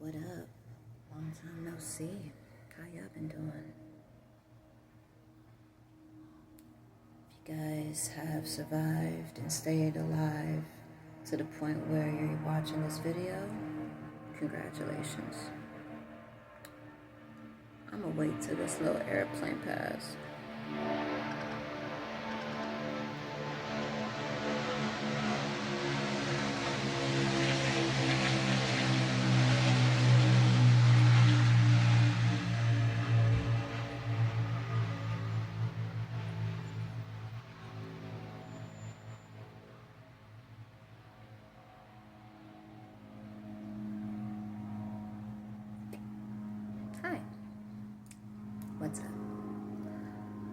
What up? Long time no see. How y'all been doing? If you guys have survived and stayed alive to the point where you're watching this video, congratulations. I'm gonna wait till this little airplane pass. Hi. What's up?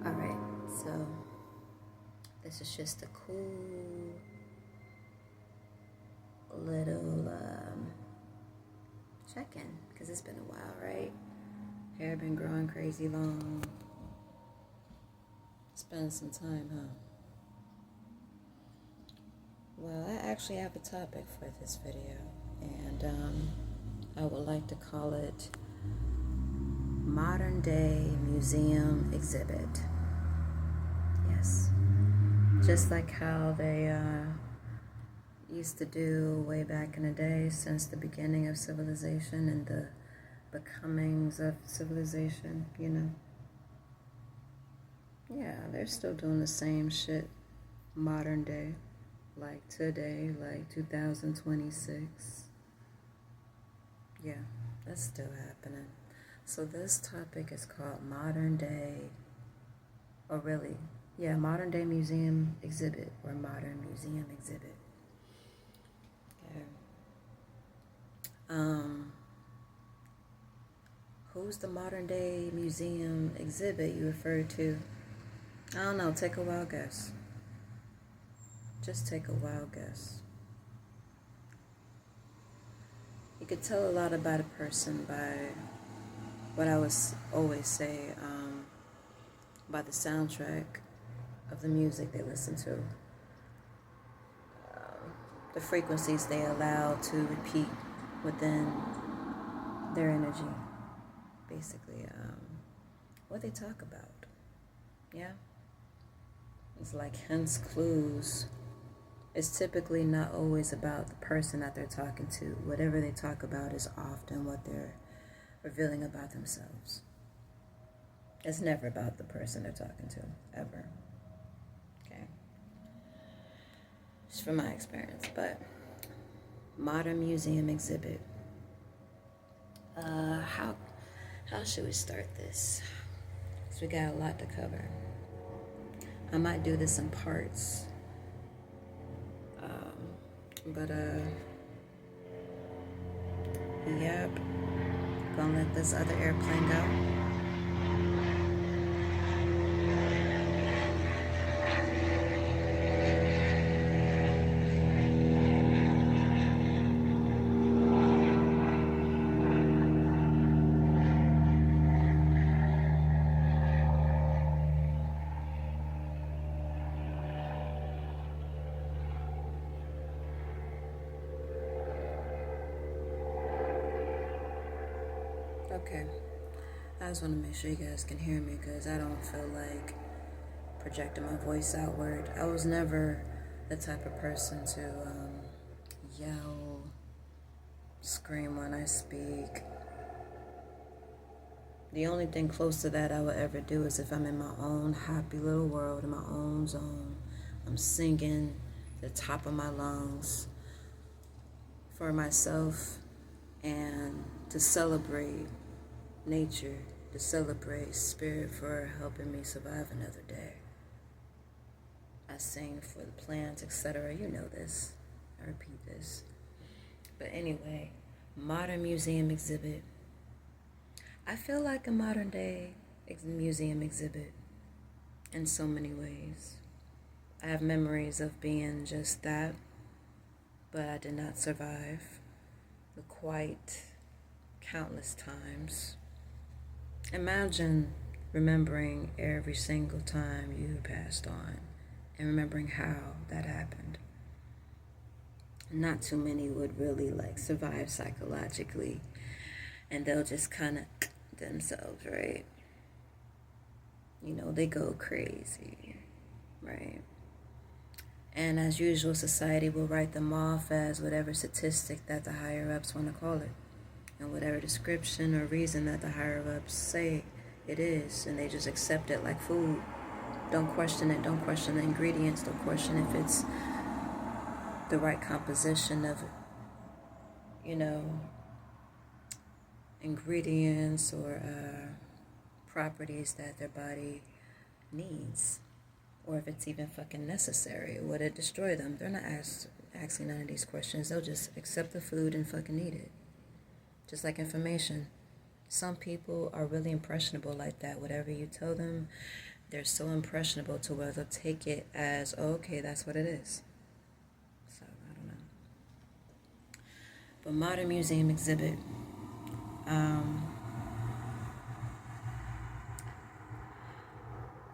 Alright, so this is just a cool little check-in because it's been a while, right? Hair been growing crazy long. It's been some time, huh? Well, I actually have a topic for this video, and I would like to call it Modern Day Museum Exhibit. Yes. Just like how they used to do way back in the day, since the beginning of civilization and the becomings of civilization, you know. Yeah, they're still doing the same shit modern day, like today, like 2026. Yeah, that's still happening. So this topic is called Modern Day, or really, yeah, Modern Day Museum Exhibit, or Modern Museum Exhibit. Okay. Who's the Modern Day Museum Exhibit you refer to? I don't know, take a wild guess. Just take a wild guess. You could tell a lot about a person by what I would always say, by the soundtrack of the music they listen to. The frequencies they allow to repeat within their energy. Basically, what they talk about. Yeah? It's like hints, clues. It's typically not always about the person that they're talking to. Whatever they talk about is often what they're revealing about themselves. It's never about the person they're talking to, ever. Okay? Just from my experience. But Modern Museum Exhibit. How should we start this? Because we got a lot to cover. I might do this in parts. Yep. Gonna let this other airplane go. Okay. I just want to make sure you guys can hear me because I don't feel like projecting my voice outward. I was never the type of person to yell, scream when I speak. The only thing close to that I would ever do is if I'm in my own happy little world, in my own zone. I'm singing the top of my lungs for myself and to celebrate nature, to celebrate spirit for helping me survive another day. I sing for the plants, etc. You know this. I repeat this. But anyway, Modern Museum Exhibit. I feel like a modern day museum exhibit in so many ways. I have memories of being just that, but I did not survive the quite countless times. Imagine remembering every single time you passed on and remembering how that happened. Not too many would really survive psychologically and they'll just kind of themselves, right? You know, they go crazy, right? And as usual, society will write them off as whatever statistic that the higher ups want to call it, and whatever description or reason that the higher ups say it is, and they just accept it like food. Don't question it, don't question the ingredients, don't question if it's the right composition of, you know, ingredients or properties that their body needs, or if it's even fucking necessary. Would it destroy them? They're not asking none of these questions. They'll just accept the food and fucking eat it. Just like information. Some people are really impressionable like that. Whatever you tell them, they're so impressionable to where they'll take it as, oh, okay, that's what it is. So, I don't know. But modern museum exhibit.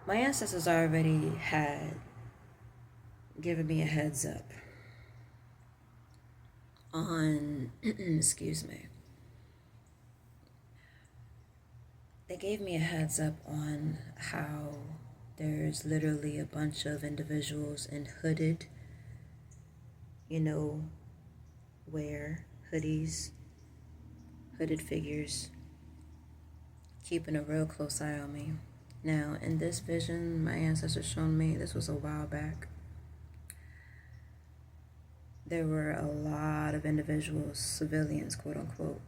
My ancestors already had given me a heads up on, excuse me. They gave me a heads up on how there's literally a bunch of individuals in hooded, you know, wear hoodies, hooded figures, keeping a real close eye on me. Now, in this vision, my ancestors shown me, this was a while back, there were a lot of individuals, civilians, quote unquote,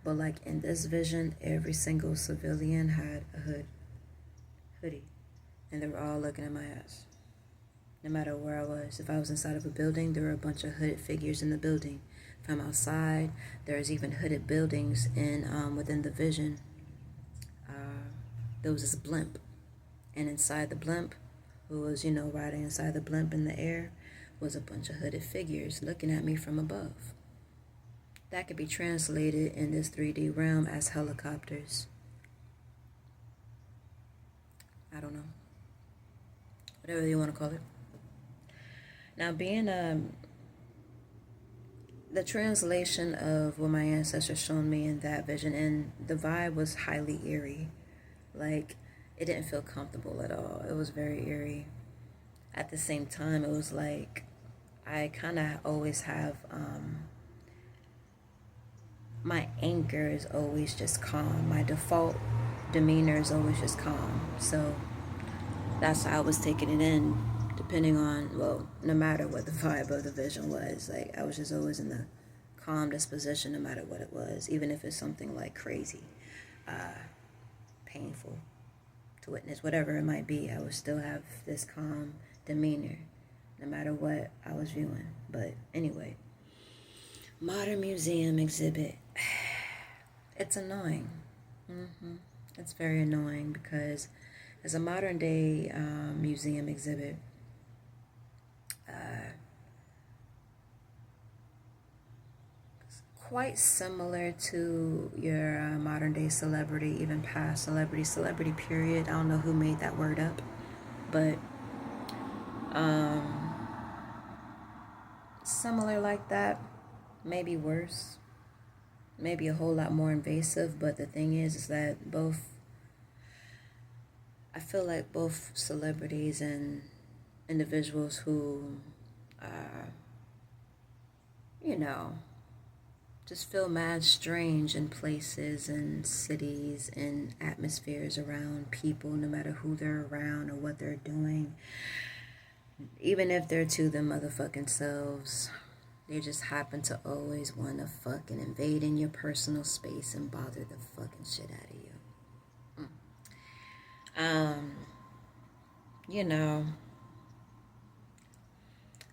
but like in this vision, every single civilian had a hoodie, and they were all looking at my ass. No matter where I was. If I was inside of a building, there were a bunch of hooded figures in the building. If I'm outside, there's even hooded buildings in within the vision. There was this blimp, and inside the blimp, who was, you know, riding inside the blimp in the air, was a bunch of hooded figures looking at me from above. That could be translated in this 3D realm as helicopters. I don't know. Whatever you want to call it. Now, being the translation of what my ancestors shown me in that vision, and the vibe was highly eerie. Like, it didn't feel comfortable at all. It was very eerie. At the same time, it was like I kind of always have my anchor is always just calm. My default demeanor is always just calm. So that's how I was taking it in, depending on, well, no matter what the vibe of the vision was. Like, I was just always in the calm disposition no matter what it was, even if it's something like crazy, painful to witness, whatever it might be. I would still have this calm demeanor no matter what I was viewing. But anyway, modern museum exhibit. It's annoying. It's very annoying because as a modern day museum exhibit, quite similar to your modern day celebrity, even past celebrity period. I don't know who made that word up, but similar like that, maybe worse, maybe a whole lot more invasive. But the thing is that I feel like both celebrities and individuals who, you know, just feel mad strange in places and cities and atmospheres around people, no matter who they're around or what they're doing. Even if they're to their motherfucking selves, they just happen to always want to fucking invade in your personal space and bother the fucking shit out of you. You know,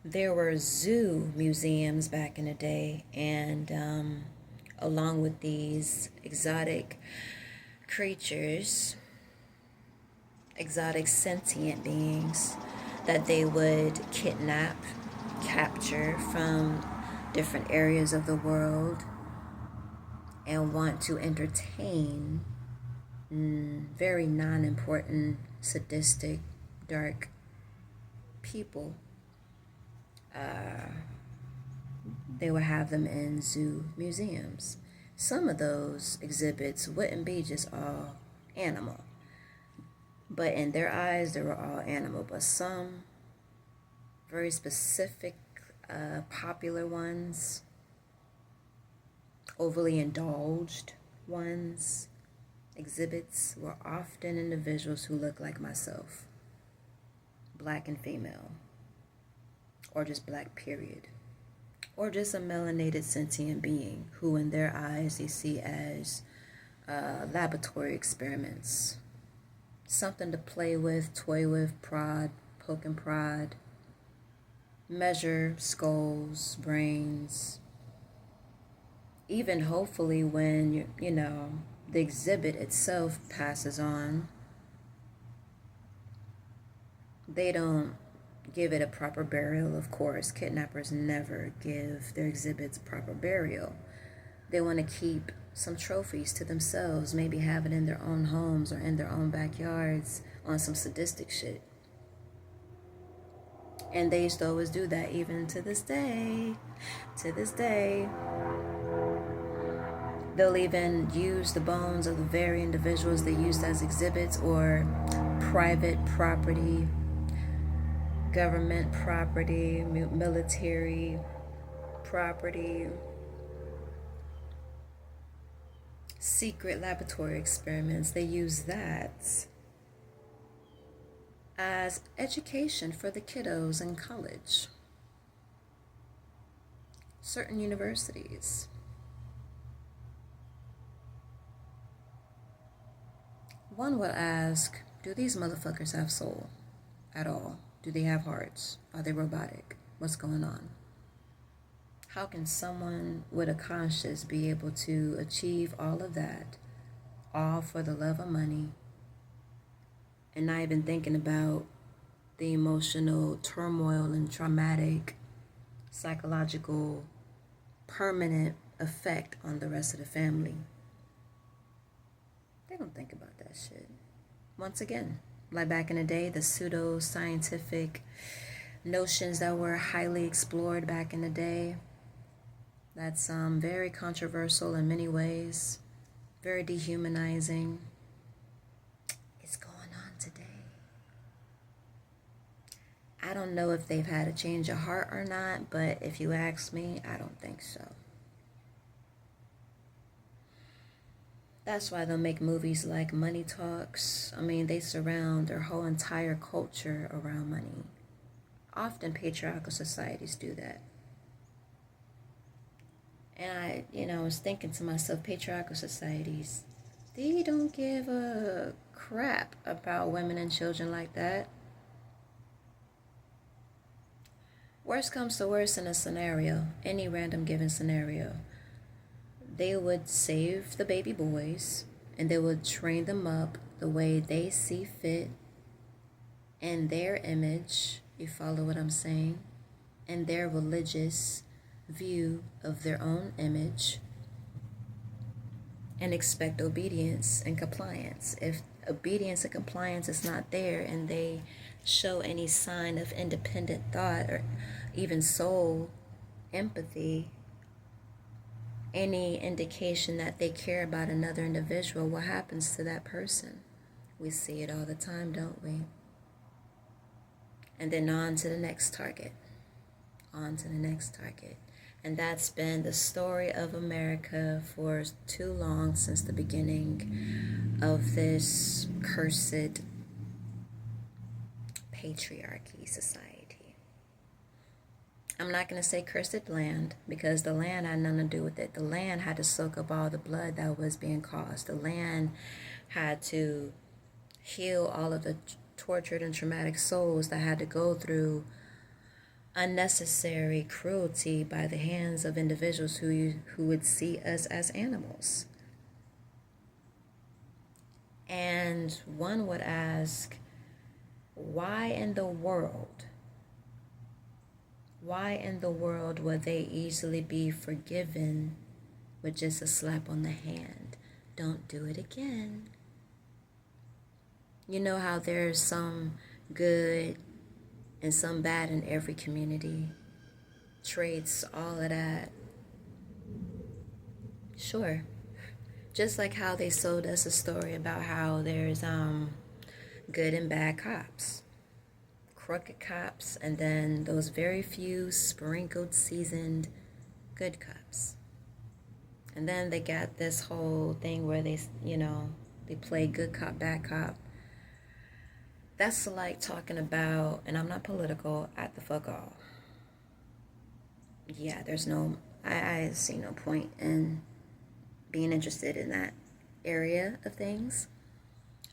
there were zoo museums back in the day, and along with these exotic creatures, exotic sentient beings that they would kidnap, capture from different areas of the world and want to entertain very non-important, sadistic, dark people. They would have them in zoo museums. some of those exhibits wouldn't be just all animal. But in their eyes, they were all animal. But some very specific, popular ones, overly indulged ones, exhibits were often individuals who look like myself, black and female, or just black, period, or just a melanated sentient being who in their eyes they see as laboratory experiments, something to play with, toy with, prod, poke and prod, measure skulls, brains, even hopefully when, the exhibit itself passes on, they don't give it a proper burial. Of course, kidnappers never give their exhibits proper burial. They want to keep some trophies to themselves, maybe have it in their own homes or in their own backyards on some sadistic shit. And they used to always do that even to this day. To this day. They'll even use the bones of the very individuals they used as exhibits or private property, government property, military property, secret laboratory experiments. They use that as education for the kiddos in college. Certain universities. One would ask, do these motherfuckers have soul at all? Do they have hearts? Are they robotic? What's going on? How can someone with a conscience be able to achieve all of that, all for the love of money, and not even thinking about the emotional turmoil and traumatic, psychological, permanent effect on the rest of the family? They don't think about that shit. Once again, like back in the day, the pseudo-scientific notions that were highly explored back in the day, that's very controversial in many ways, very dehumanizing. It's going on today. I don't know if they've had a change of heart or not, but if you ask me, I don't think so. That's why they'll make movies like Money Talks. I mean, they surround their whole entire culture around money. Often patriarchal societies do that. And I was thinking to myself, patriarchal societies, they don't give a crap about women and children like that. Worst comes to worst in a scenario, any random given scenario, they would save the baby boys and they would train them up the way they see fit in their image, you follow what I'm saying, and their religious view of their own image, and expect obedience and compliance. If obedience and compliance is not there and they show any sign of independent thought or even soul, empathy, any indication that they care about another individual, what happens to that person? We see it all the time, don't we? And then on to the next target. On to the next target. And that's been the story of America for too long, since the beginning of this cursed patriarchy society. I'm not going to say cursed land, because the land had nothing to do with it. The land had to soak up all the blood that was being caused. The land had to heal all of the tortured and traumatic souls that had to go through unnecessary cruelty by the hands of individuals who would see us as animals. And one would ask, why in the world would they easily be forgiven with just a slap on the hand? Don't do it again. You know how there's some good and some bad in every community. Traits, all of that. Sure. Just like how they sold us a story about how there's good and bad cops, crooked cops, and then those very few sprinkled, seasoned good cops. And then they got this whole thing where they play good cop, bad cop. That's like talking about, and I'm not political at the fuck all. Yeah, I see no point in being interested in that area of things.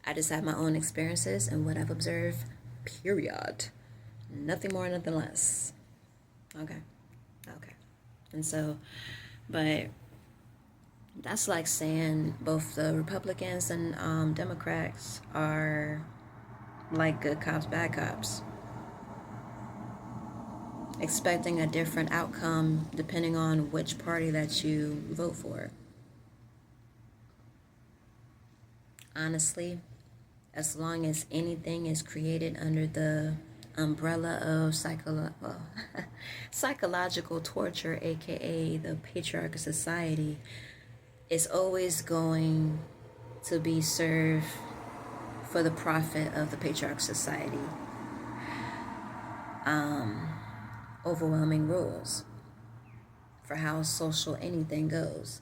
I just have my own experiences and what I've observed, period. Nothing more, nothing less. Okay. And so, but that's like saying both the Republicans and Democrats are like good cops, bad cops. Expecting a different outcome depending on which party that you vote for. Honestly, as long as anything is created under the umbrella of psychological torture, aka the patriarchal society, it's always going to be served for the profit of the patriarchal society. Overwhelming rules for how social anything goes.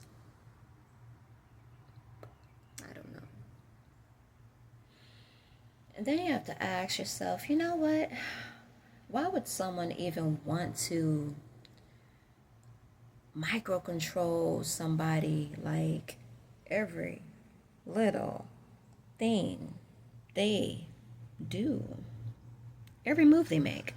I don't know. And then you have to ask yourself, you know what? Why would someone even want to microcontrol somebody like every little thing they do? Every move they make.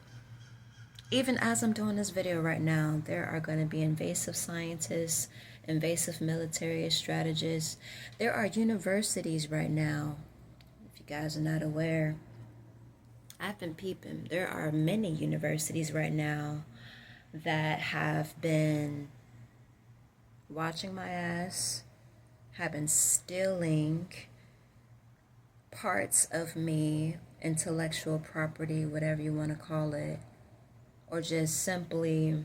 Even as I'm doing this video right now, there are going to be invasive scientists, invasive military strategists. There are universities right now, if you guys are not aware. I've been peeping. There are many universities right now that have been watching my ass, have been stealing parts of me, intellectual property, whatever you want to call it, or just simply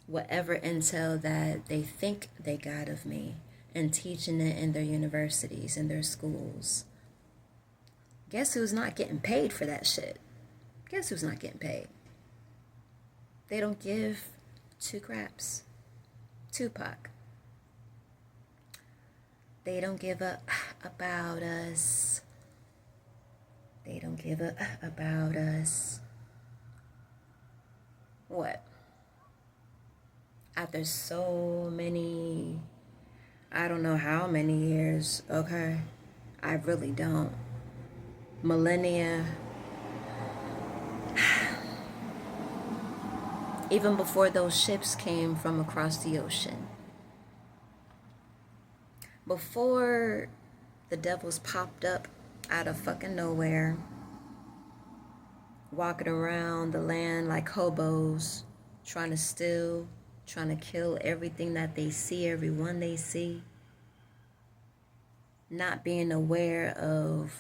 whatever intel that they think they got of me, and teaching it in their universities, in their schools. Guess who's not getting paid for that shit? Guess who's not getting paid? They don't give two craps. Tupac. They don't give a about us. They don't give a about us. What? After so many, I don't know how many years, okay? I really don't. Millennia. Even before those ships came from across the ocean. Before the devils popped up out of fucking nowhere, walking around the land like hobos, trying to steal, trying to kill everything that they see, everyone they see, not being aware of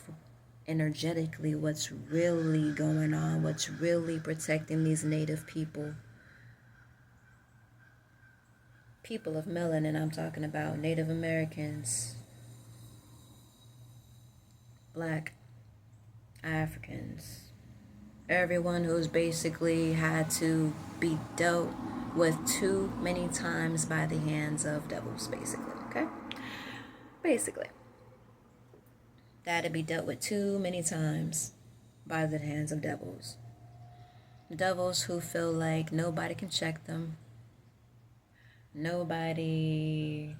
energetically what's really going on, what's really protecting these native people. People of melanin, I'm talking about Native Americans, Black, Africans, everyone who's basically had to be dealt with too many times by the hands of devils, basically, okay? Basically. That to be dealt with too many times by the hands of devils. Devils who feel like nobody can check them. Nobody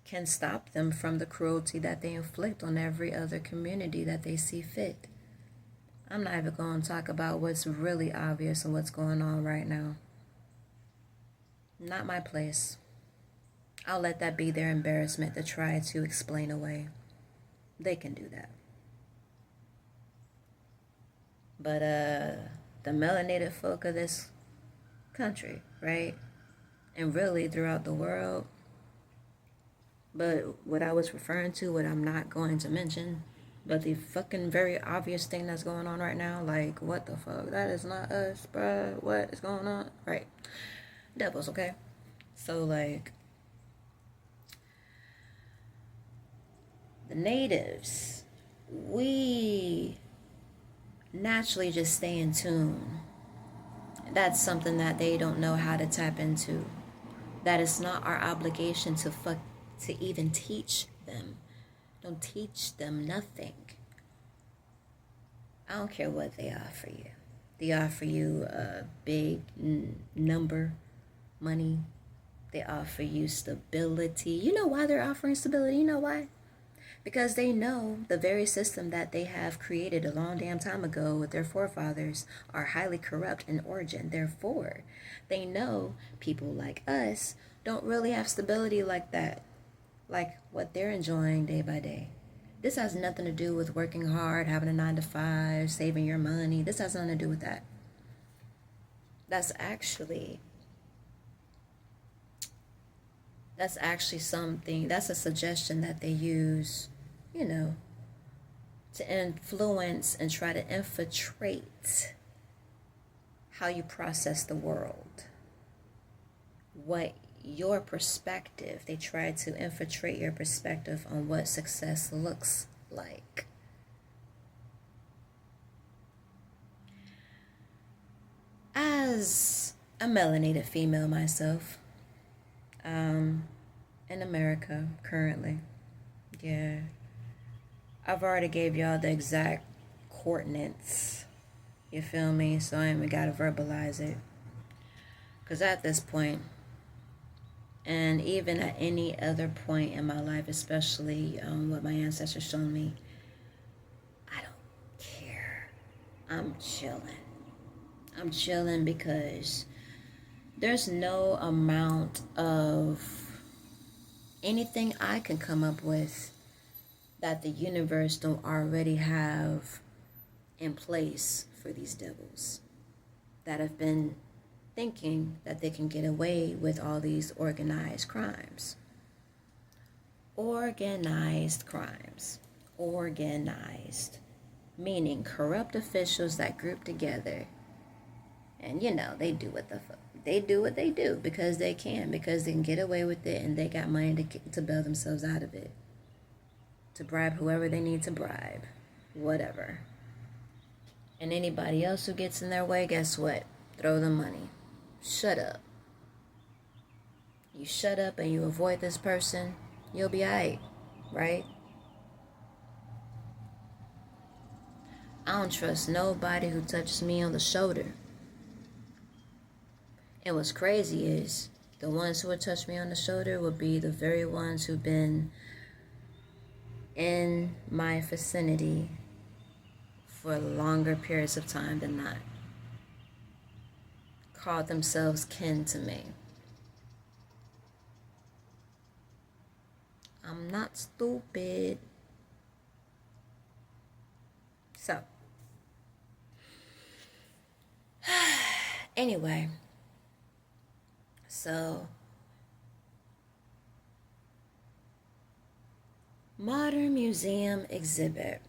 can stop them from the cruelty that they inflict on every other community that they see fit. I'm not even going to talk about what's really obvious and what's going on right now. Not my place. I'll let that be their embarrassment to try to explain away. They can do that. But the melanated folk of this country, right? And really throughout the world. But what I was referring to, what I'm not going to mention, but the fucking very obvious thing that's going on right now, like, what the fuck? That is not us, bruh. What is going on? Right. Devils, okay? So, like, The natives, we naturally just stay in tune. That's something that they don't know how to tap into. That is not our obligation to even teach them. Don't teach them nothing. I don't care what they offer you. They offer you a big number, money. They offer you stability. You know why they're offering stability? You know why? Because they know the very system that they have created a long damn time ago with their forefathers are highly corrupt in origin. Therefore, they know people like us don't really have stability like that, like what they're enjoying day by day. This has nothing to do with working hard, having a 9 to 5, saving your money. This has nothing to do with that. That's actually something, that's a suggestion that they use, to influence and try to infiltrate how you process the world. What your perspective, they try to infiltrate your perspective on what success looks like. As a melanated female myself, in America currently, yeah, I've already gave y'all the exact coordinates, you feel me? So I ain't even gotta verbalize it, because at this point, and even at any other point in my life, especially what my ancestors shown me, I don't care. I'm chilling because there's no amount of anything I can come up with that the universe don't already have in place for these devils that have been thinking that they can get away with all these organized crimes. Organized crimes. Organized. Meaning corrupt officials that group together. And they do what they do because they can get away with it, and they got money to bail themselves out of it. To bribe whoever they need to bribe. Whatever. And anybody else who gets in their way, guess what? Throw them money. Shut up. You shut up and you avoid this person, you'll be alright, right? I don't trust nobody who touches me on the shoulder. And what's crazy is the ones who would touch me on the shoulder would be the very ones who've been in my vicinity for longer periods of time than not. Called themselves kin to me. I'm not stupid. So, anyway, Modern Museum exhibit.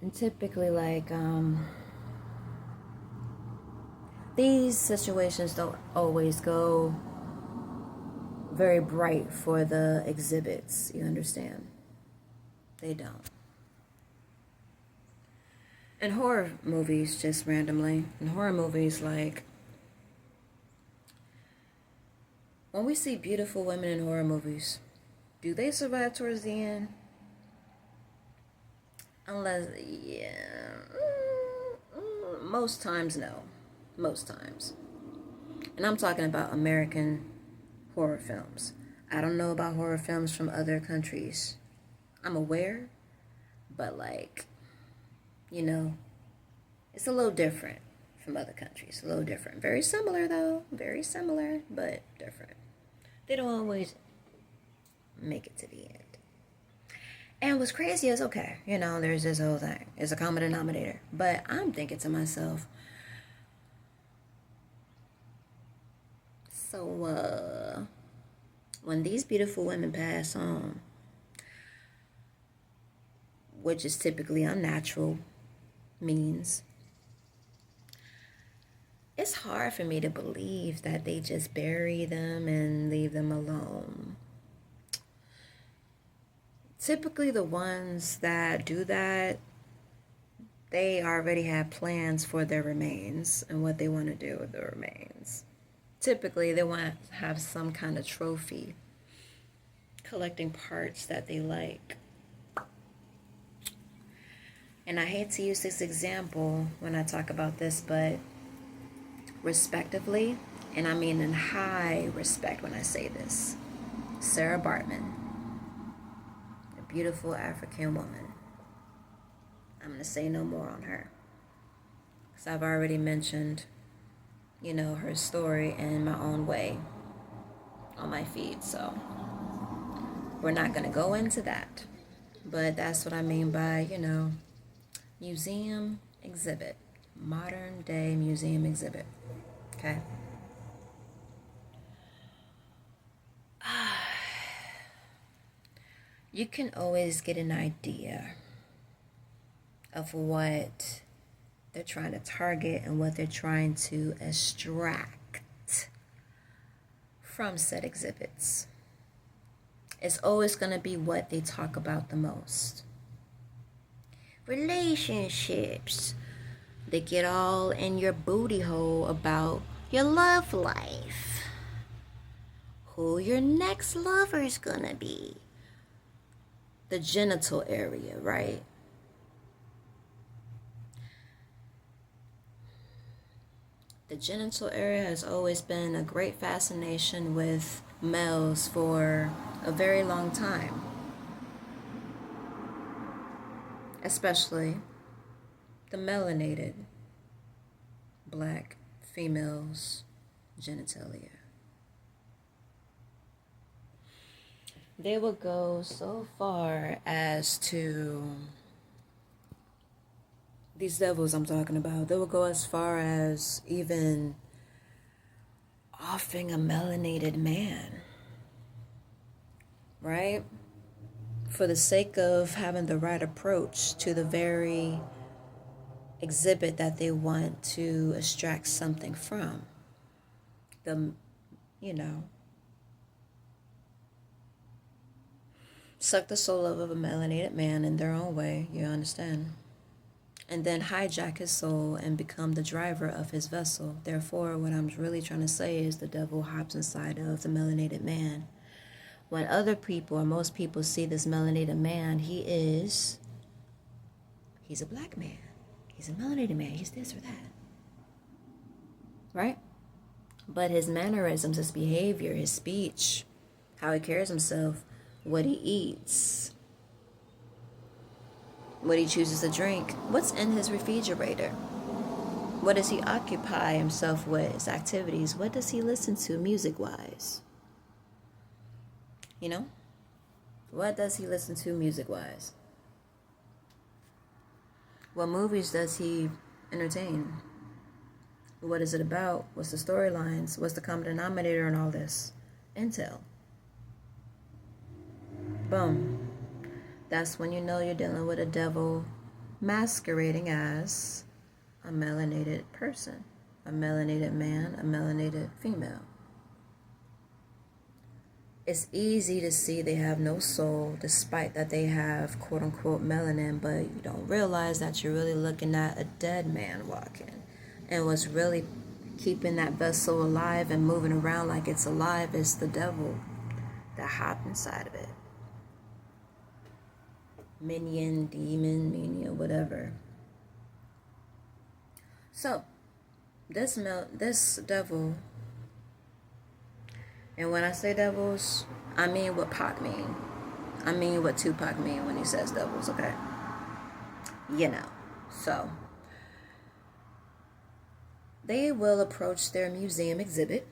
And typically, these situations don't always go very bright for the exhibits, you understand? They don't. In horror movies, just randomly, when we see beautiful women in horror movies, do they survive towards the end? Unless, most times, no. Most times. And I'm talking about American horror films. I don't know about horror films from other countries. I'm aware, but it's a little different from other countries. A little different. Very similar, though. Very similar, but different. They don't always make it to the end. And what's crazy is, okay, there's this whole thing. It's a common denominator. But I'm thinking to myself, so, when these beautiful women pass on, which is typically unnatural means, it's hard for me to believe that they just bury them and leave them alone. Typically, the ones that do that, they already have plans for their remains and what they want to do with the remains. Typically, they want to have some kind of trophy, collecting parts that they like. And I hate to use this example when I talk about this, but respectively, and I mean in high respect when I say this, Sarah Baartman, a beautiful African woman. I'm going to say no more on her, because I've already mentioned, her story in my own way on my feed, so we're not going to go into that. But that's what I mean by, museum exhibit, modern day museum exhibit, okay? You can always get an idea of what they're trying to target and what they're trying to extract from said exhibits. It's always going to be what they talk about the most. Relationships. They get all in your booty hole about your love life. Who your next lover is going to be. The genital area, right? The genital area has always been a great fascination with males for a very long time. Especially the melanated black females' genitalia. They will go so far as to, these devils I'm talking about, they will go as far as even offing a melanated man, right? For the sake of having the right approach to the very exhibit that they want to extract something from. Suck the soul of a melanated man in their own way, you understand? And then hijack his soul and become the driver of his vessel. Therefore, what I'm really trying to say is the devil hops inside of the melanated man. When other people, or most people, see this melanated man, he's a black man. He's a melanated man. He's this or that. Right? But his mannerisms, his behavior, his speech, how he carries himself, what he eats, what he chooses to drink, what's in his refrigerator, what does he occupy himself with, his activities, what does he listen to music-wise? What does he listen to music-wise? What movies does he entertain? What is it about? What's the storylines? What's the common denominator in all this? Intel. Boom. That's when you know you're dealing with a devil masquerading as a melanated person, a melanated man, a melanated female. It's easy to see they have no soul despite that they have quote-unquote melanin, but you don't realize that you're really looking at a dead man walking. And what's really keeping that vessel alive and moving around like it's alive is the devil that hopped inside of it. Minion, demon, mania, whatever. So, this devil, and when I say devils, I mean what Pac mean. I mean what Tupac mean when he says devils, okay? So, they will approach their museum exhibit,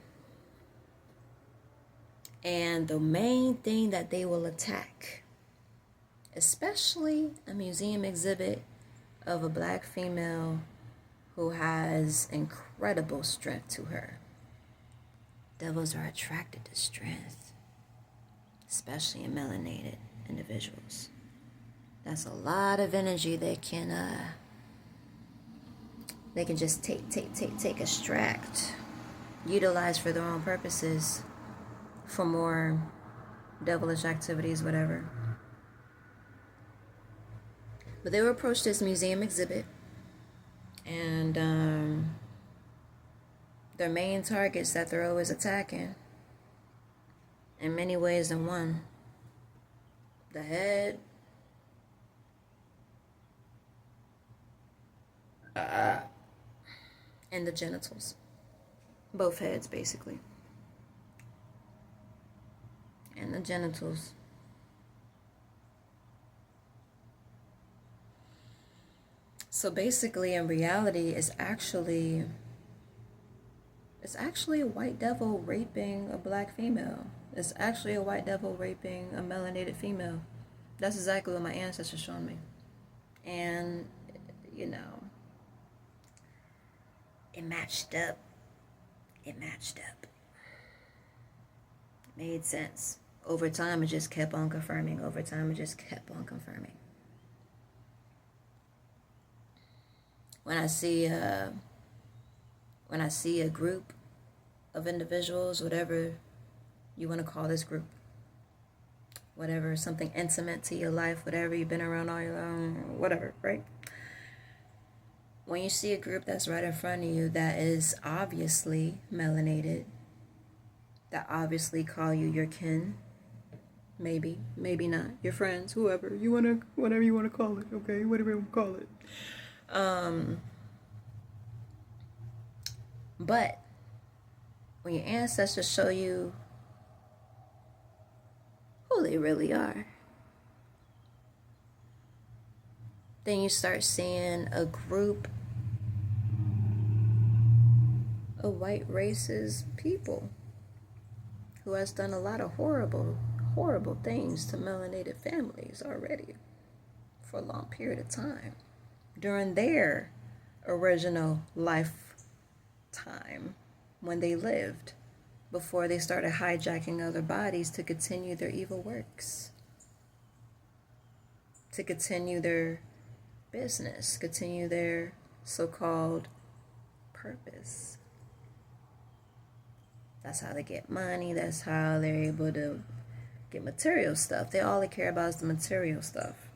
and the main thing that they will attack, especially a museum exhibit of a black female who has incredible strength to her. Devils are attracted to strength, especially in melanated individuals. That's a lot of energy they can They can just take, extract, utilize for their own purposes, for more devilish activities, whatever. But they will approach this museum exhibit, and their main targets that they're always attacking, in many ways than one: the head, and the genitals. Both heads, basically. And the genitals. So basically, in reality, it's actually a white devil raping a black female. It's actually a white devil raping a melanated female. That's exactly what my ancestors showed me. And, you know, it matched up. It made sense. Over time, it just kept on confirming. When I see a group of individuals, whatever you want to call this group, whatever, something intimate to your life, whatever you've been around all your life, whatever, right? When you see a group that's right in front of you that is obviously melanated, that obviously call you your kin, maybe not, your friends, whatever you want to call it, okay, whatever you want to call it. But when your ancestors show you who they really are, then you start seeing a group of white racist people who has done a lot of horrible things to melanated families already for a long period of time during their original lifetime when they lived, before they started hijacking other bodies to continue their evil works, to continue their business, continue their so-called purpose. That's how they get money. That's how they're able to get material stuff. All they care about is the material stuff.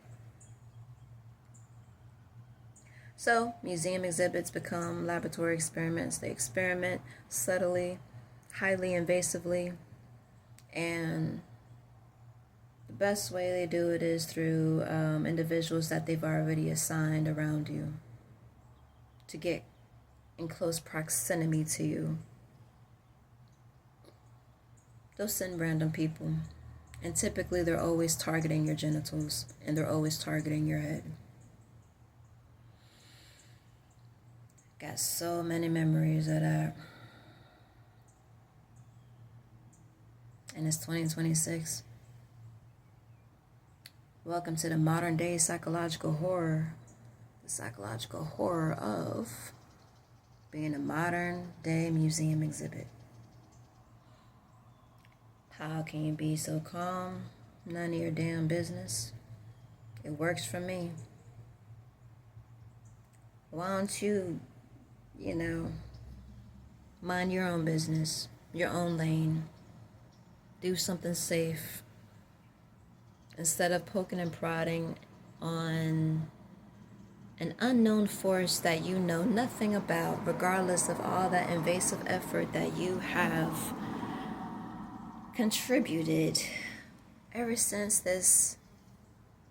So museum exhibits become laboratory experiments. They experiment subtly, highly invasively, and the best way they do it is through individuals that they've already assigned around you to get in close proximity to you. They'll send random people, and typically they're always targeting your genitals, and they're always targeting your head. Got so many memories of that. And it's 2026. Welcome to the modern day psychological horror. The psychological horror of being a modern day museum exhibit. How can you be so calm? None of your damn business. It works for me. Why don't you, mind your own business, your own lane. Do something safe. Instead of poking and prodding on an unknown force that you know nothing about, regardless of all that invasive effort that you have contributed ever since this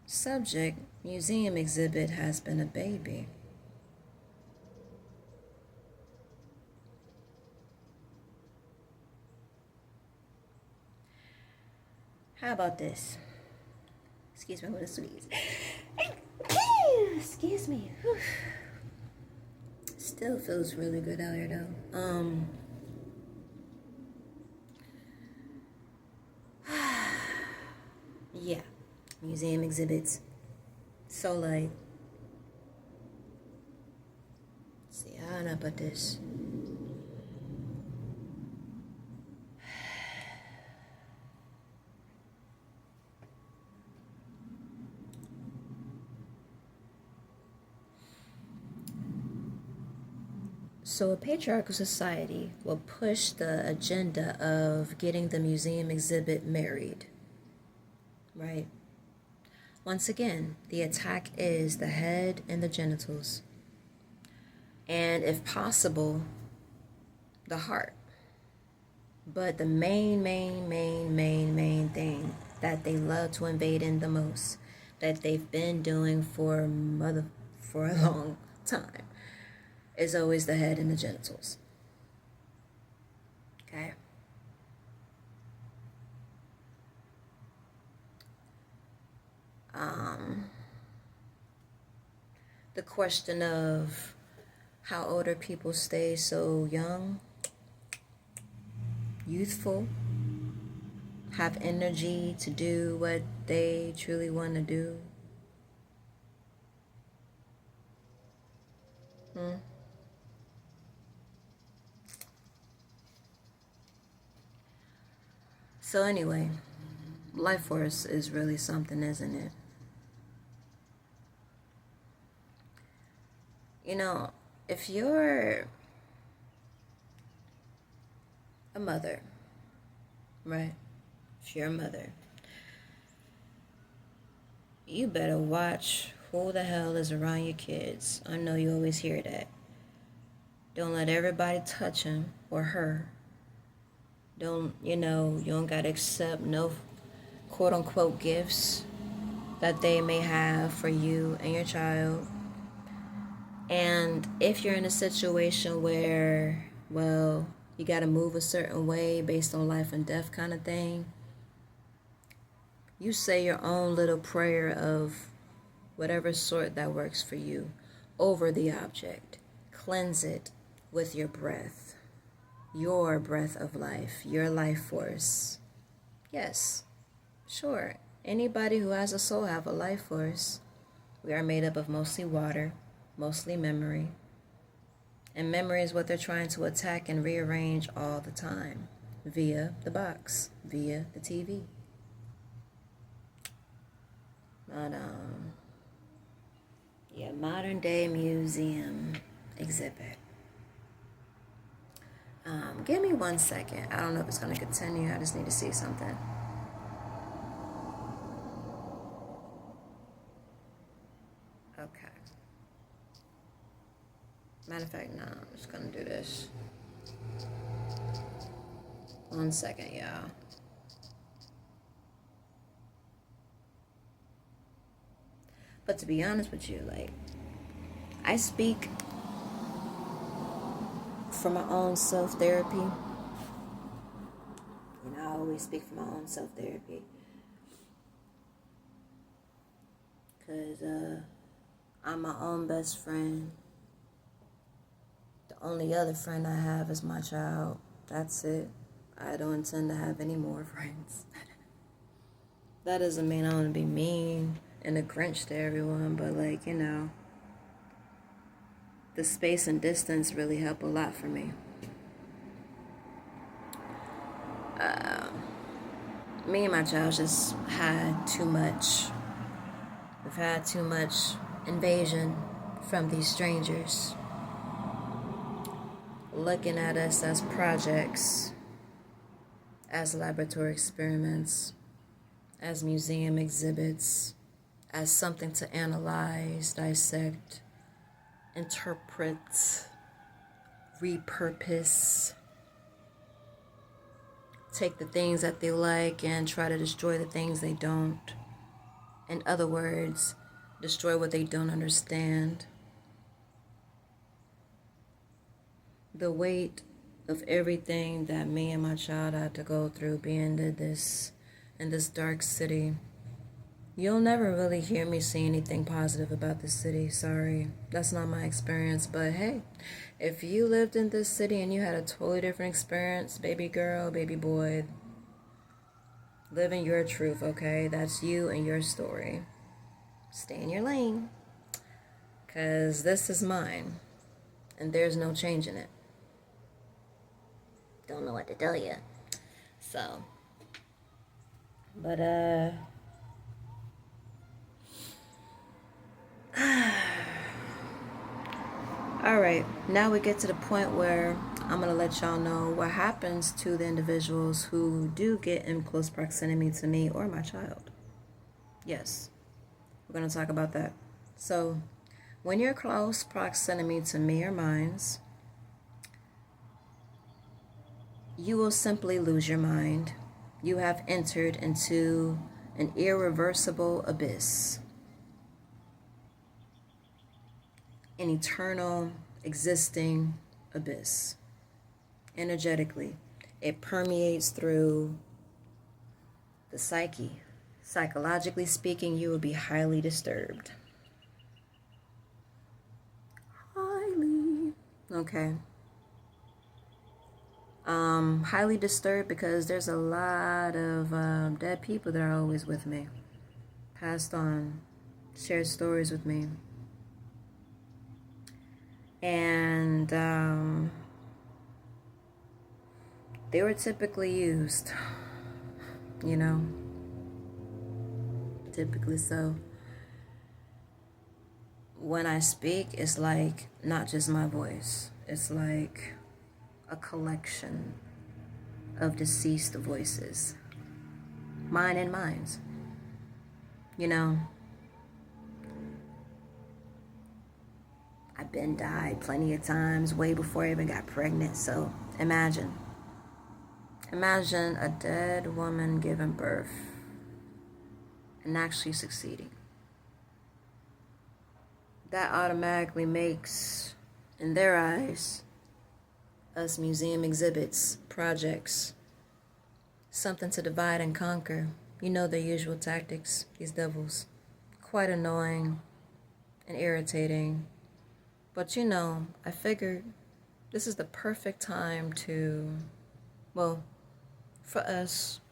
subject museum exhibit has been a baby. How about this? Excuse me, I'm gonna sneeze. Excuse me. Whew. Still feels really good out here though. Yeah, museum exhibits. So like, let's see, how do I put this? So a patriarchal society will push the agenda of getting the museum exhibit married, right? Once again, the attack is the head and the genitals. And if possible, the heart. But the main thing that they love to invade in the most, that they've been doing for a long time, is always the head and the genitals. Okay? The question of how older people stay so young, youthful, have energy to do what they truly want to do. So anyway, life force is really something, isn't it? You know, if you're a mother, right? If you're a mother, you better watch who the hell is around your kids. I know you always hear that. Don't let everybody touch him or her. You don't gotta accept no quote unquote gifts that they may have for you and your child. And if you're in a situation where, well, you got to move a certain way based on life and death kind of thing, you say your own little prayer of whatever sort that works for you over the object. Cleanse it with your breath of life, your life force. Yes, sure. Anybody who has a soul have a life force. We are made up of mostly water, mostly memory. And memory is what they're trying to attack and rearrange all the time via the box, via the TV. But, yeah, modern day museum exhibit. Give me 1 second. I don't know if it's going to continue. I just need to see something. Okay. Matter of fact, no, I'm just going to do this. 1 second, y'all. But to be honest with you, like, I speak for my own self-therapy. I always speak for my own self-therapy. Because I'm my own best friend. The only other friend I have is my child. That's it. I don't intend to have any more friends. That doesn't mean I want to be mean and a Grinch to everyone, but the space and distance really help a lot for me. Me and my child just had too much. We've had too much invasion from these strangers, looking at us as projects, as laboratory experiments, as museum exhibits, as something to analyze, dissect, interpret, repurpose, take the things that they like and try to destroy the things they don't. In other words, destroy what they don't understand. The weight of everything that me and my child had to go through being in this dark city. You'll never really hear me say anything positive about this city. Sorry, that's not my experience. But hey, if you lived in this city and you had a totally different experience, baby girl, baby boy, living your truth, okay? That's you and your story. Stay in your lane. Because this is mine. And there's no changing it. Don't know what to tell you. So, but, all All right, now we get to the point where I'm going to let y'all know what happens to the individuals who do get in close proximity to me or my child. Yes, we're going to talk about that. So, when you're close proximity to me or mine's, you will simply lose your mind. You have entered into an irreversible abyss, an eternal existing abyss. Energetically, it permeates through the psyche. Psychologically speaking, you will be highly disturbed. Highly. Okay. Highly disturbed because there's a lot of dead people that are always with me. Passed on, shared stories with me. And they were typically used, you know, typically so. When I speak, it's like not just my voice, it's like a collection of deceased voices, mine and mine's, you know. I've been died plenty of times way before I even got pregnant, so imagine a dead woman giving birth and actually succeeding. That automatically makes, in their eyes, us museum exhibits, projects, something to divide and conquer. You know their usual tactics, these devils. Quite annoying and irritating. But you know, I figured this is the perfect time to, well, for us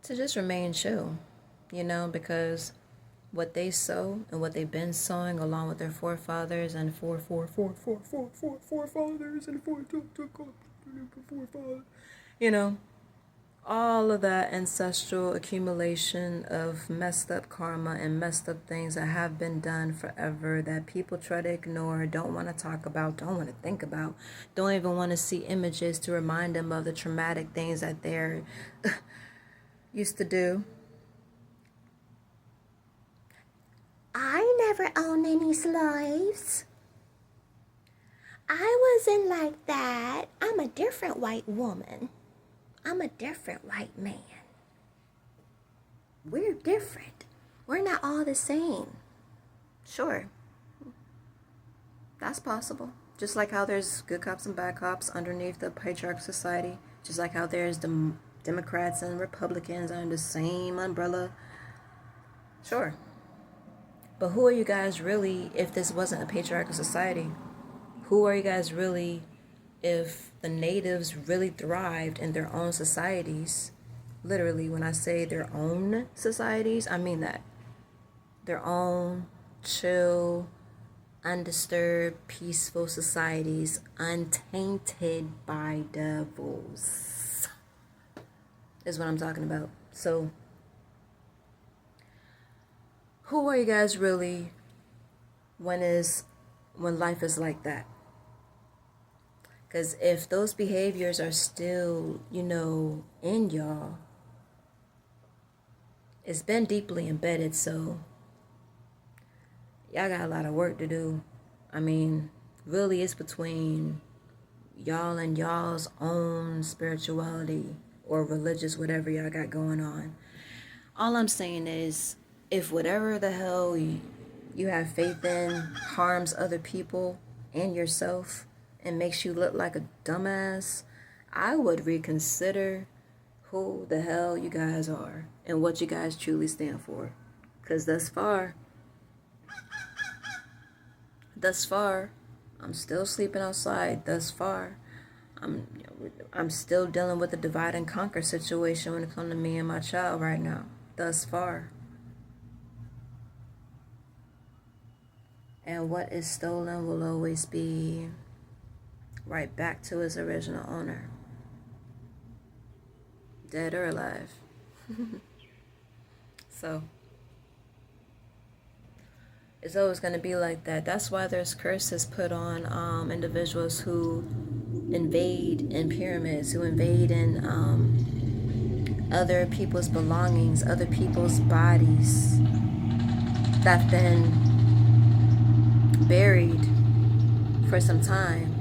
to just remain chill, you know, because what they sow and what they've been sowing along with their forefathers and forefathers and forefathers, you know, all of that ancestral accumulation of messed up karma and messed up things that have been done forever that people try to ignore, don't want to talk about, don't want to think about, don't even want to see images to remind them of the traumatic things that they're used to do. I never owned any slaves. I wasn't like that. I'm a different white woman. I'm a different white man. We're different. We're not all the same. Sure. That's possible. Just like how there's good cops and bad cops underneath the patriarchal society. Just like how there's the Democrats and Republicans under the same umbrella. Sure. But who are you guys really if this wasn't a patriarchal society? Who are you guys really if the natives really thrived in their own societies? Literally, when I say their own societies, I mean that. Their own chill, undisturbed, peaceful societies, untainted by devils, is what I'm talking about. So, who are you guys really when life is like that? Because if those behaviors are still, you know, in y'all, it's been deeply embedded, so y'all got a lot of work to do. I mean, really it's between y'all and y'all's own spirituality or religious, whatever y'all got going on. All I'm saying is, if whatever the hell you have faith in harms other people and yourself and makes you look like a dumbass, I would reconsider who the hell you guys are and what you guys truly stand for. Because thus far, I'm still sleeping outside. Thus far, I'm still dealing with the divide and conquer situation when it comes to me and my child right now. Thus far. And what is stolen will always be right back to its original owner. Dead or alive. So, It's always going to be like that. That's why there's curses put on individuals who invade in pyramids, who invade in other people's belongings, other people's bodies that've been buried for some time.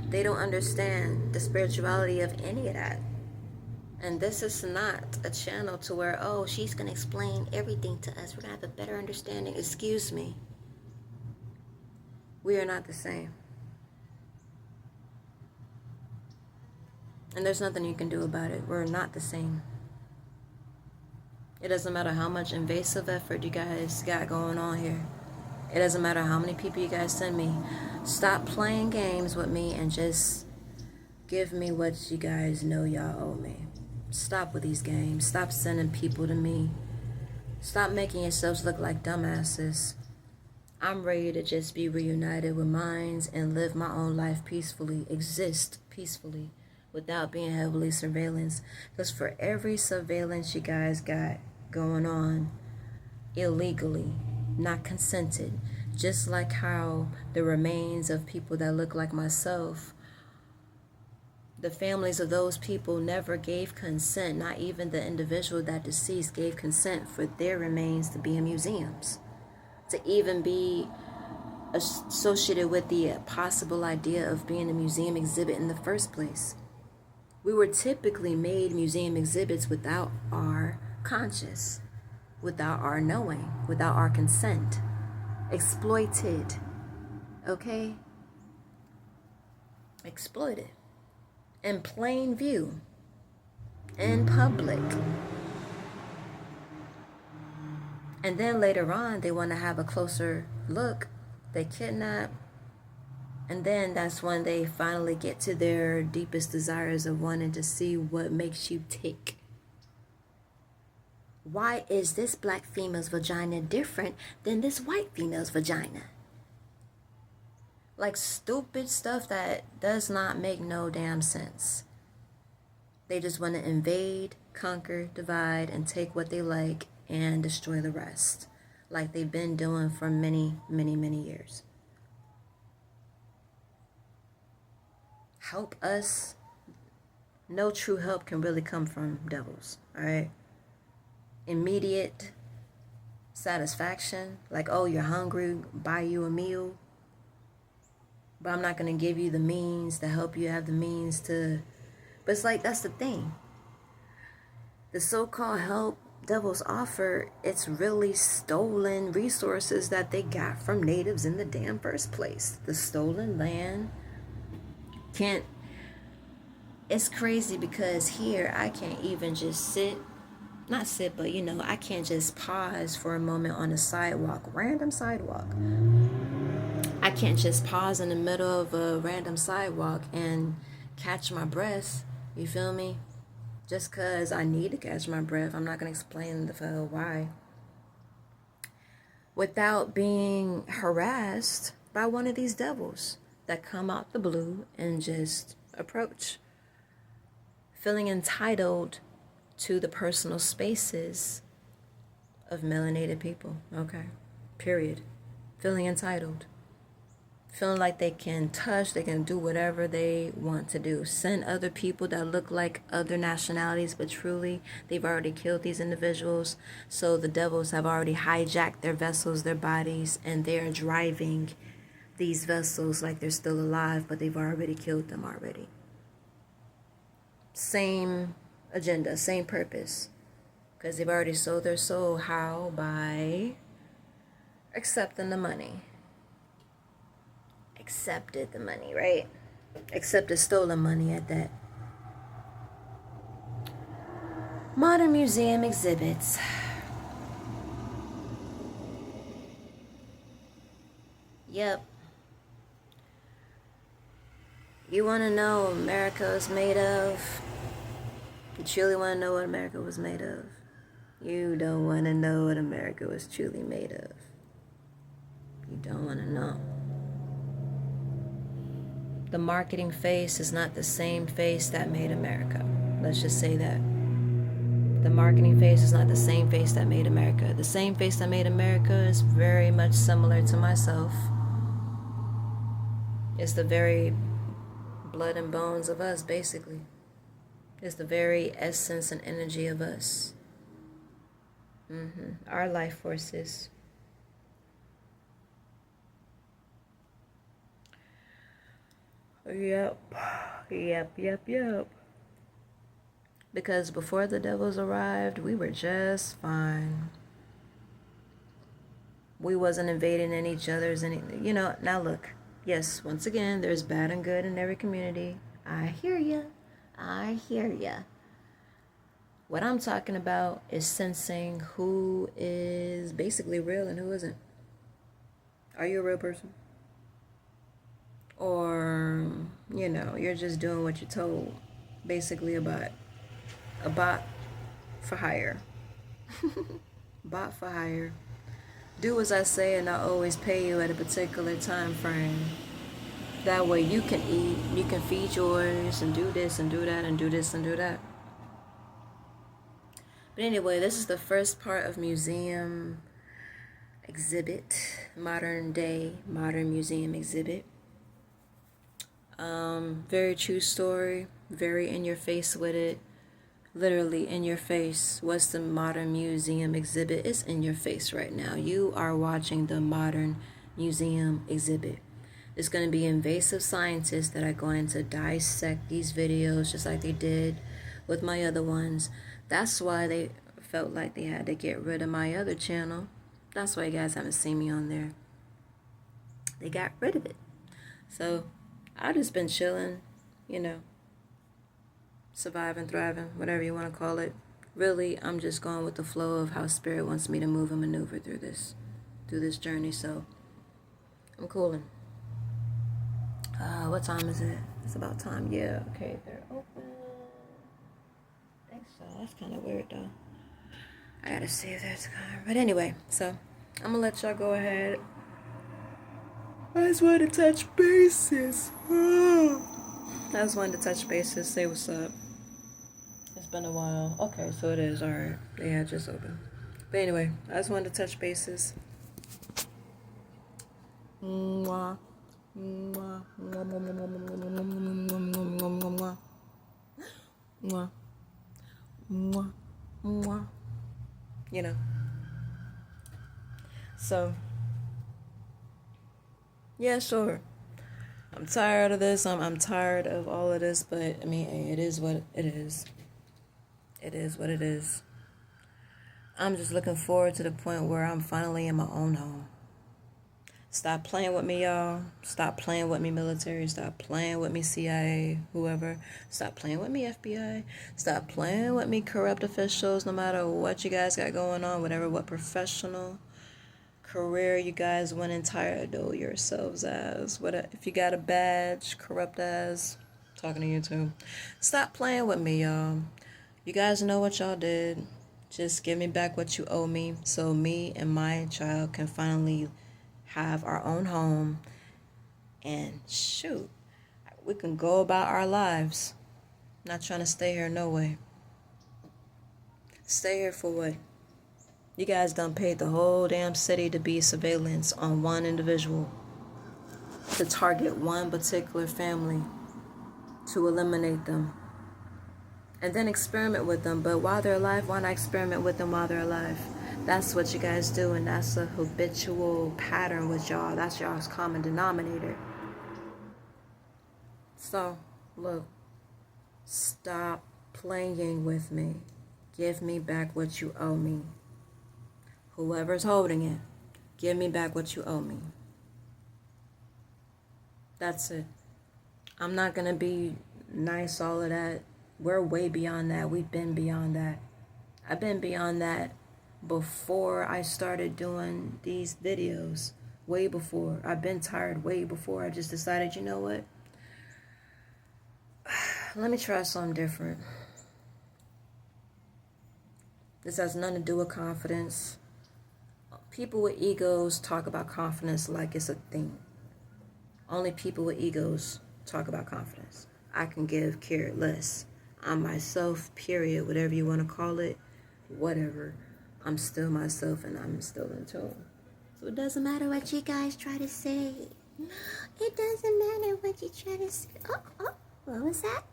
They don't understand the spirituality of any of that. And this is not a channel to where, oh, she's going to explain everything to us. We're going to have a better understanding. Excuse me. We are not the same. And there's nothing you can do about it. We're not the same. It doesn't matter how much invasive effort you guys got going on here. It doesn't matter how many people you guys send me. Stop playing games with me and just give me what you guys know y'all owe me. Stop with these games. Stop sending people to me. Stop making yourselves look like dumbasses. I'm ready to just be reunited with minds and live my own life peacefully, exist peacefully, without being heavily surveillance. Because for every surveillance you guys got going on illegally, not consented, just like how the remains of people that look like myself, the families of those people never gave consent. Not even the individual that deceased gave consent for their remains to be in museums, to even be associated with the possible idea of being a museum exhibit in the first place. We were typically made museum exhibits without our conscious, without our knowing, without our consent. Exploited. Okay? Exploited. In plain view. In public. And then later on, they want to have a closer look. They kidnap. And then that's when they finally get to their deepest desires of wanting to see what makes you tick. Why is this black female's vagina different than this white female's vagina? Like stupid stuff that does not make no damn sense. They just want to invade, conquer, divide, and take what they like and destroy the rest. Like they've been doing for many, many, many years. Help us. No true help can really come from devils, all right? Immediate satisfaction, like, oh, you're hungry, buy you a meal, but I'm not going to give you the means to help you have the means to. But it's like, that's the thing. The so-called help devils offer, it's really stolen resources that they got from natives in the damn first place. The stolen land can't. It's crazy because here I can't even just not sit, but I can't just pause for a moment on a sidewalk, random sidewalk. I can't just pause in the middle of a random sidewalk and catch my breath. You feel me? Just because I need to catch my breath. I'm not going to explain the hell why. Without being harassed by one of these devils that come out the blue and just approach. Feeling entitled to the personal spaces of melanated people. Okay. Period. Feeling entitled. Feeling like they can touch, they can do whatever they want to do. Send other people that look like other nationalities, but truly they've already killed these individuals. So the devils have already hijacked their vessels, their bodies, and they're driving these vessels like they're still alive, but they've already killed them already. Same agenda, same purpose, because they've already sold their soul. How? By accepting the money. Accepted the money, right? Accepted stolen money at that. Modern museum exhibits. Yep. You want to know what America is made of? You truly want to know what America was made of? You don't want to know what America was truly made of. You don't want to know. The marketing face is not the same face that made America. Let's just say that. The marketing face is not the same face that made America. The same face that made America is very much similar to myself. It's the very blood and bones of us, basically. It's the very essence and energy of us. Our life forces. Yep. Because before the devils arrived, we were just fine. We wasn't invading in each other's now look. Yes, once again, there's bad and good in every community. I hear ya. What I'm talking about is sensing who is basically real and who isn't. Are you a real person? Or, you're just doing what you're told. Basically a bot for hire. Bot for hire. Do as I say and I'll always pay you at a particular time frame. That way you can eat, you can feed yours and do this and do that and do this and do that. But anyway, this is the first part of museum exhibit, modern museum exhibit. Very true story, very in your face with it. Literally in your face. What's the modern museum exhibit? It's in your face right now. You are watching the modern museum exhibit. It's going to be invasive scientists that are going to dissect these videos just like they did with my other ones. That's why they felt like they had to get rid of my other channel. That's why you guys haven't seen me on there. They got rid of it. So I've just been chilling, surviving, thriving, whatever you want to call it. Really, I'm just going with the flow of how Spirit wants me to move and maneuver through this journey. So I'm cooling. What time is it? It's about time. Yeah, okay, they're open. I think so. That's kind of weird though. I gotta see if there's a car. But anyway, so I'm gonna let y'all go ahead. I just wanted to touch bases. Say what's up. It's been a while. Okay, so it is. Alright. They had just opened. But anyway, I just wanted to touch bases. Mwah. Mwah. Mwah. Mwah. Mwah. Mwah. So, yeah, sure. I'm tired of this. I'm tired of all of this, but I mean, hey, it is what it is. It is what it is. I'm just looking forward to the point where I'm finally in my own home. Stop playing with me, y'all. Stop playing with me, military. Stop playing with me, CIA, whoever. Stop playing with me, FBI. Stop playing with me, corrupt officials, no matter what you guys got going on, what professional career you guys went entitled yourselves as. If you got a badge, corrupt as, talking to you too. Stop playing with me, y'all. You guys know what y'all did. Just give me back what you owe me so me and my child can finally have our own home and shoot, we can go about our lives. Not trying to stay here no way. Stay here for what? You guys done paid the whole damn city to be surveillance on one individual, to target one particular family, to eliminate them, and then experiment with them. But while they're alive, why not experiment with them while they're alive? That's what you guys do, and that's a habitual pattern with y'all. That's y'all's common denominator. So, look, stop playing with me. Give me back what you owe me. Whoever's holding it, give me back what you owe me. That's it. I'm not going to be nice, all of that. We're way beyond that. We've been beyond that. I've been beyond that before I started doing these videos. Way before. I've been tired way before. I just decided, you know what? Let me try something different. This has nothing to do with confidence. People with egos talk about confidence like it's a thing. Only people with egos talk about confidence. I can give care less. I'm myself, period, whatever you want to call it. whatever. I'm still myself and I'm still in tune. So it doesn't matter what you guys try to say. It doesn't matter what you try to say. Oh, what was that?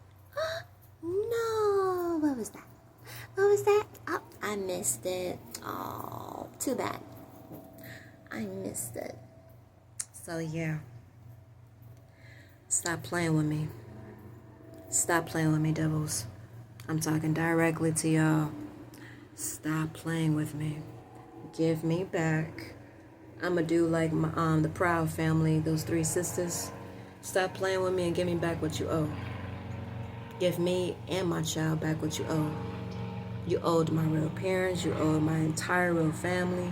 No, what was that? What was that? Oh, I missed it. Oh, too bad. I missed it. So yeah. Stop playing with me. Stop playing with me, devils. I'm talking directly to y'all. Stop playing with me. Give me back. I'ma do like the Proud Family, those 3 sisters. Stop playing with me and give me back what you owe. Give me and my child back what you owe. You owed my real parents. You owed my entire real family.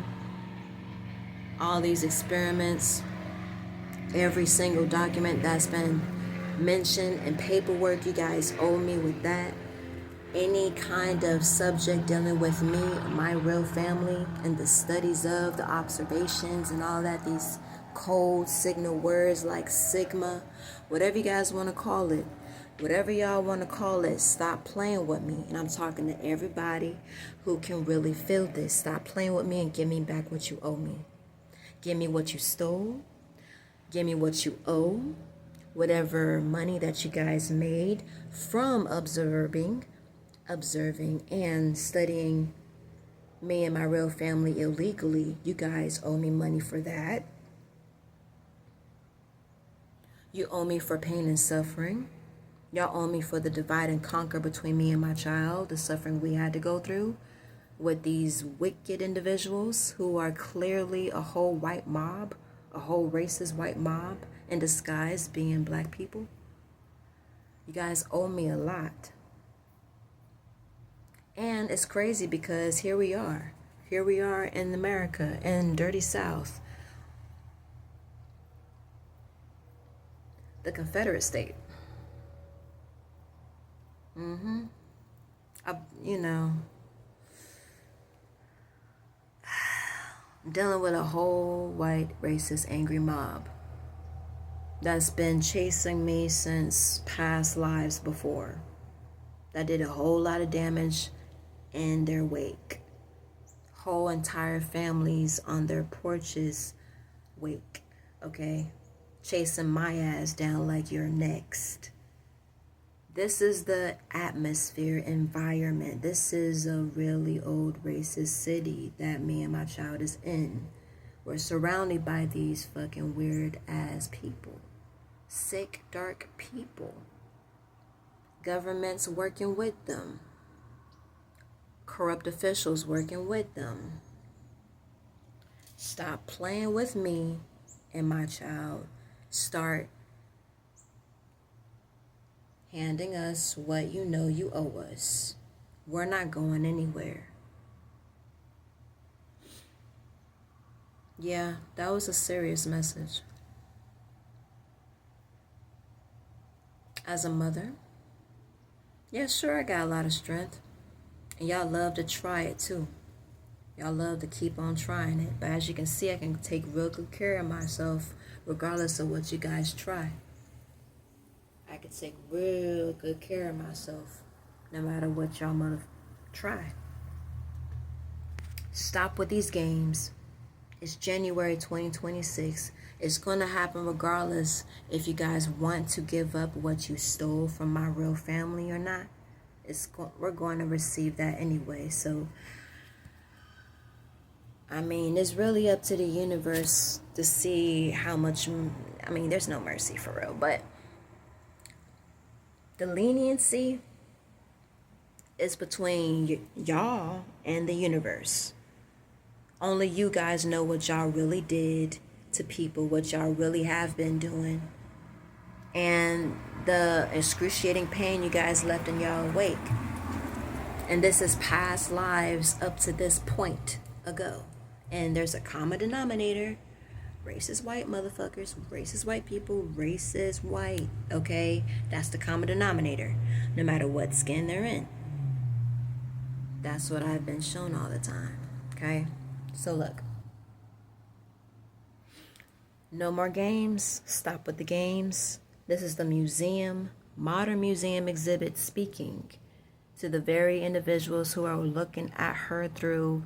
All these experiments, every single document that's been mentioned and paperwork, you guys owe me with that. Any kind of subject dealing with me, my real family, and the studies of, the observations and all that, these code signal words like Sigma, whatever you guys want to call it, whatever y'all want to call it, stop playing with me. And I'm talking to everybody who can really feel this. Stop playing with me and give me back what you owe me. Give me what you stole. Give me what you owe. Whatever money that you guys made from observing and studying me and my real family illegally, you guys owe me money for that. You owe me for pain and suffering. Y'all owe me for the divide and conquer between me and my child, the suffering we had to go through with these wicked individuals who are clearly a whole white mob, a whole racist white mob in disguise being black people. You guys owe me a lot. And it's crazy because here we are in America, in dirty South, the Confederate state. Dealing with a whole white racist angry mob that's been chasing me since past lives before, that did a whole lot of damage in their wake. Whole entire families on their porches wake, okay? Chasing my ass down like you're next. This is the atmosphere, environment. This is a really old racist city that me and my child is in. We're surrounded by these fucking weird ass people. Sick, dark people. Governments working with them. Corrupt officials working with them. Stop playing with me and my child. Start handing us what you know you owe us. We're not going anywhere. Yeah, that was a serious message. As a mother, yeah, sure, I got a lot of strength. And y'all love to try it too. Y'all love to keep on trying it. But as you can see, I can take real good care of myself regardless of what you guys try. I can take real good care of myself no matter what y'all mother try. Stop with these games. It's January 2026. It's going to happen regardless if you guys want to give up what you stole from my real family or not. We're going to receive that anyway. So, I mean, it's really up to the universe to see how much, I mean, there's no mercy for real, but the leniency is between y'all and the universe. Only you guys know what y'all really did to people, what y'all really have been doing, and the excruciating pain you guys left in y'all wake. And this is past lives up to this point ago. And there's a common denominator. Racist white motherfuckers, racist white people, racist white, okay? That's the common denominator, no matter what skin they're in. That's what I've been shown all the time, okay? So look. No more games. Stop with the games. This is the museum, modern museum exhibit speaking. to the very individuals who are looking at her through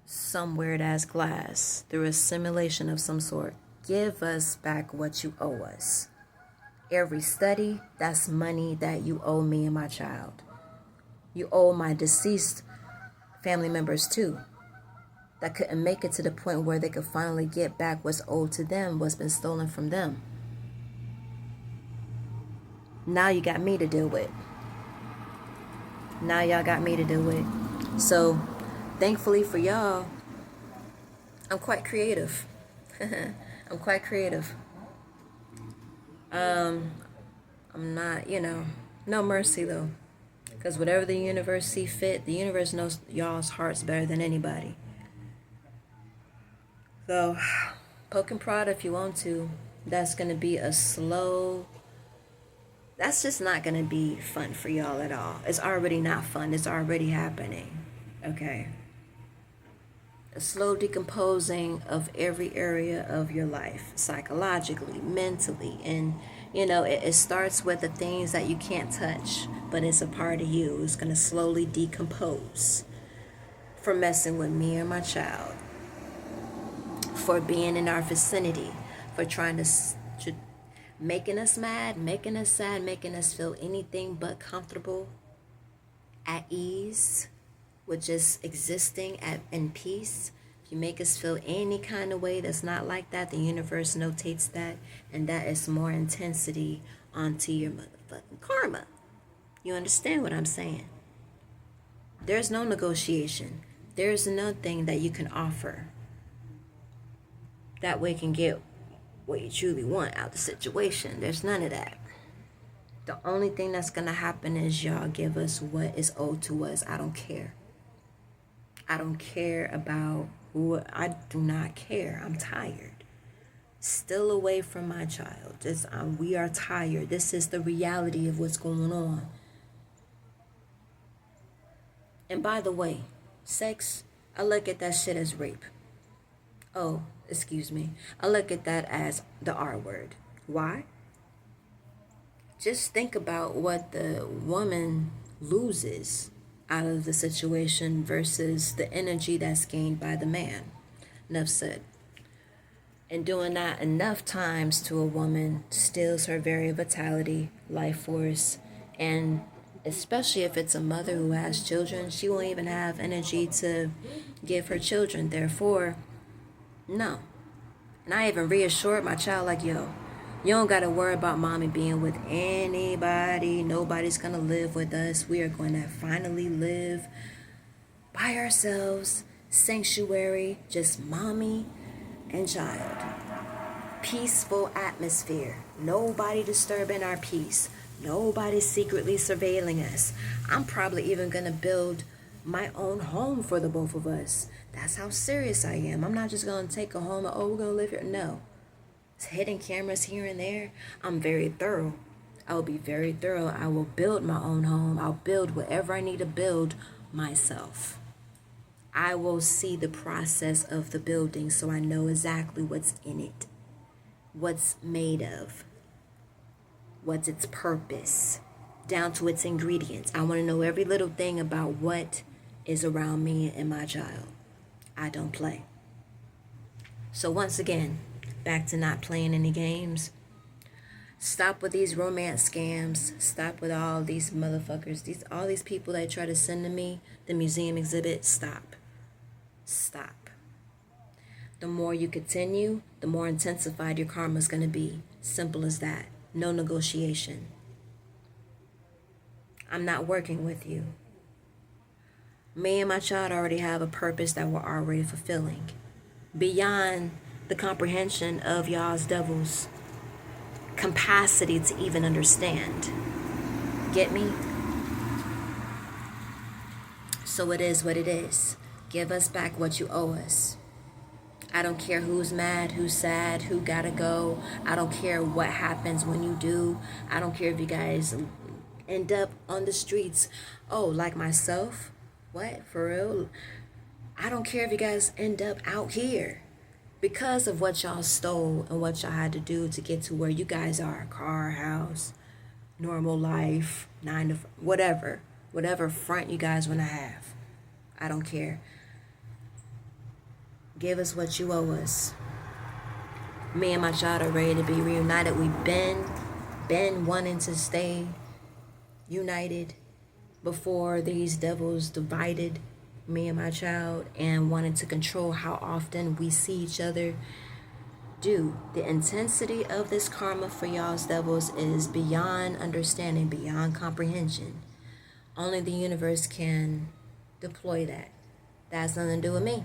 some weird ass glass, through a simulation of some sort. Give us back what you owe us. Every study, that's money that you owe me and my child. You owe my deceased family members too, that couldn't make it to the point where they could finally get back what's owed to them, what's been stolen from them. Now you got me to deal with. Now y'all got me to deal with. So, thankfully for y'all, I'm quite creative. I'm quite creative. I'm not, no mercy though. Because whatever the universe see fit, the universe knows y'all's hearts better than anybody. So, poke and prod if you want to. That's going to be that's just not going to be fun for y'all at all. It's already not fun. It's already happening. Okay? A slow decomposing of every area of your life, psychologically, mentally, and it starts with the things that you can't touch, but it's a part of you. It's going to slowly decompose for messing with me or my child, for being in our vicinity, for trying to making us mad, making us sad, making us feel anything but comfortable, at ease, with just existing in peace. If you make us feel any kind of way that's not like that, the universe notates that, and that is more intensity onto your motherfucking karma. You understand what I'm saying? There's no negotiation. There's nothing that you can offer that way can get what you truly want out the situation. There's none of that. The only thing that's going to happen is y'all give us what is owed to us. I don't care. I don't care about who. I do not care. I'm tired. Still away from my child. We are tired. This is the reality of what's going on. And by the way, sex, I look at that shit as rape. Oh, excuse me. I look at that as the R word. Why? Just think about what the woman loses out of the situation versus the energy that's gained by the man. Enough said. And doing that enough times to a woman steals her very vitality, life force, and especially if it's a mother who has children, she won't even have energy to give her children. Therefore, no. And I even reassured my child, like, yo, you don't got to worry about mommy being with anybody. Nobody's going to live with us. We are going to finally live by ourselves. Sanctuary, just mommy and child. Peaceful atmosphere. Nobody disturbing our peace. Nobody secretly surveilling us. I'm probably even going to build my own home for the both of us. That's how serious I am. I'm not just going to take a home and, we're going to live here. No. It's hidden cameras here and there. I'm very thorough. I will be very thorough. I will build my own home. I'll build whatever I need to build myself. I will see the process of the building so I know exactly what's in it, what's made of, what's its purpose, down to its ingredients. I want to know every little thing about what is around me and my child. I don't play. So once again, back to not playing any games. Stop with these romance scams. Stop with all these motherfuckers. All these people that try to send to me the museum exhibit. Stop. Stop. The more you continue, the more intensified your karma is going to be. Simple as that. No negotiation. I'm not working with you. Me and my child already have a purpose that we're already fulfilling. Beyond the comprehension of y'all's devil's capacity to even understand. Get me? So it is what it is. Give us back what you owe us. I don't care who's mad, who's sad, who gotta go. I don't care what happens when you do. I don't care if you guys end up on the streets. Oh, like myself? What? For real? I don't care if you guys end up out here because of what y'all stole and what y'all had to do to get to where you guys are. Car, house, normal life, 9 to 5, whatever. Whatever front you guys want to have. I don't care. Give us what you owe us. Me and my child are ready to be reunited. We've been wanting to stay united before these devils divided me and my child and wanted to control how often we see each other. The intensity of this karma for y'all's devils is beyond understanding, beyond comprehension. Only the universe can deploy that. That has nothing to do with me.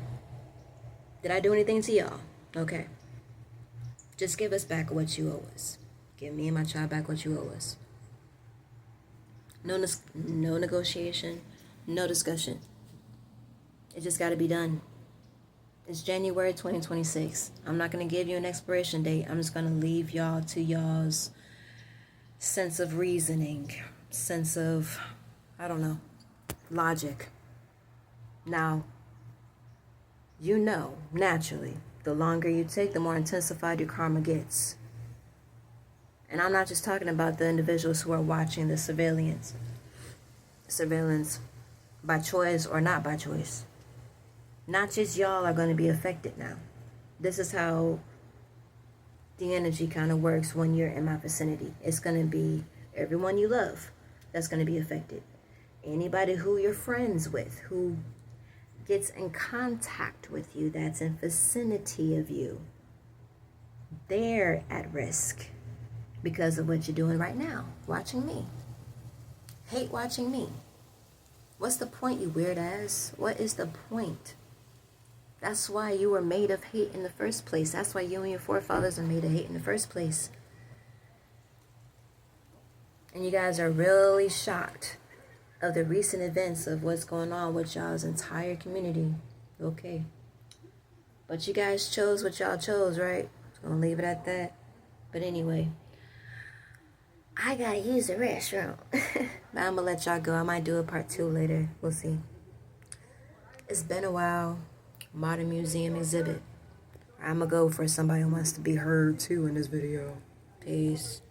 Did I do anything to y'all? Okay. Just give us back what you owe us. Give me and my child back what you owe us. No negotiation, no discussion. It just got to be done. It's January 2026. I'm not going to give you an expiration date. I'm just going to leave y'all to y'all's sense of reasoning, sense of, I don't know, logic. Now, you know, naturally, the longer you take, the more intensified your karma gets. And I'm not just talking about the individuals who are watching the surveillance by choice or not by choice. Not just y'all are going to be affected now. This is how the energy kind of works when you're in my vicinity. It's going to be everyone you love that's going to be affected. Anybody who you're friends with, who gets in contact with you, that's in vicinity of you, they're at risk because of what you're doing right now, watching me. Hate watching me. What's the point, you weird ass? What is the point? That's why you were made of hate in the first place. That's why you and your forefathers are made of hate in the first place. And you guys are really shocked of the recent events of what's going on with y'all's entire community. Okay. But you guys chose what y'all chose, right? I'm gonna leave it at that. But anyway, I gotta use the restroom. But I'm gonna let y'all go. I might do a part 2 later. We'll see. It's been a while. Modern Museum exhibit. I'm gonna go for somebody who wants to be heard too in this video. Peace.